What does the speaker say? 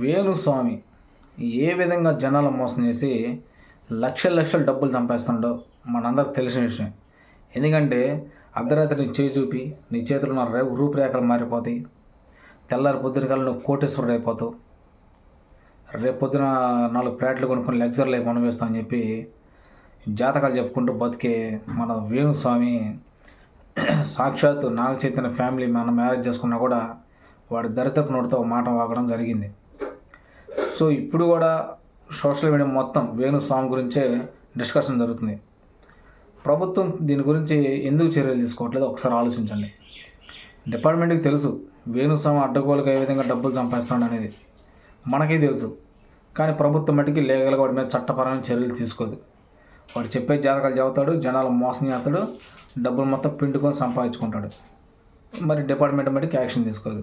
వేణుస్వామి ఏ విధంగా జనాలు మోసం చేసి లక్షల లక్షల డబ్బులు సంపాదిస్తుండో మనందరికి తెలిసిన విషయం. ఎందుకంటే అర్ధరాత్రి నీ చేయి చూపి నీ చేతిలో ఉన్న రూపురేఖలు మారిపోతాయి. తెల్లారి పొద్దున కల్లా నువ్వు కోటేశ్వరుడు అయిపోతావు. రేపు పొద్దున 4 ఫ్లాట్లు కొనుక్కొని లగ్జరీ లైఫ్ అనుభవిస్తావు అని చెప్పి జాతకాలు చెప్పుకుంటూ బతికే మన వేణుస్వామి సాక్షాత్తు నాగ చైతన్య ఫ్యామిలీ మనం మ్యారేజ్ చేసుకున్నా కూడా వాడి దరిద్రపు నోటితో ఒక మాట వాగడం జరిగింది. సో ఇప్పుడు కూడా సోషల్ మీడియా మొత్తం వేణుస్వామి గురించే డిస్కషన్ జరుగుతుంది. ప్రభుత్వం దీని గురించి ఎందుకు చర్యలు తీసుకోవట్లేదు ఒకసారి ఆలోచించండి. డిపార్ట్మెంట్కి తెలుసు వేణుస్వామి అడ్డగోలుగా ఏ విధంగా డబ్బులు సంపాదిస్తాడు అనేది మనకే తెలుసు. కానీ ప్రభుత్వం మట్టికి లీగల్గా వాడి మీద చట్టపరమైన చర్యలు తీసుకోదు. వాడు చెప్పే జాతకాలు చెబుతాడు, జనాలు మోసం చేస్తాడు, డబ్బులు మొత్తం పిండుకొని సంపాదించుకుంటాడు. మరి డిపార్ట్మెంట్ మట్టికి యాక్షన్ తీసుకోదు.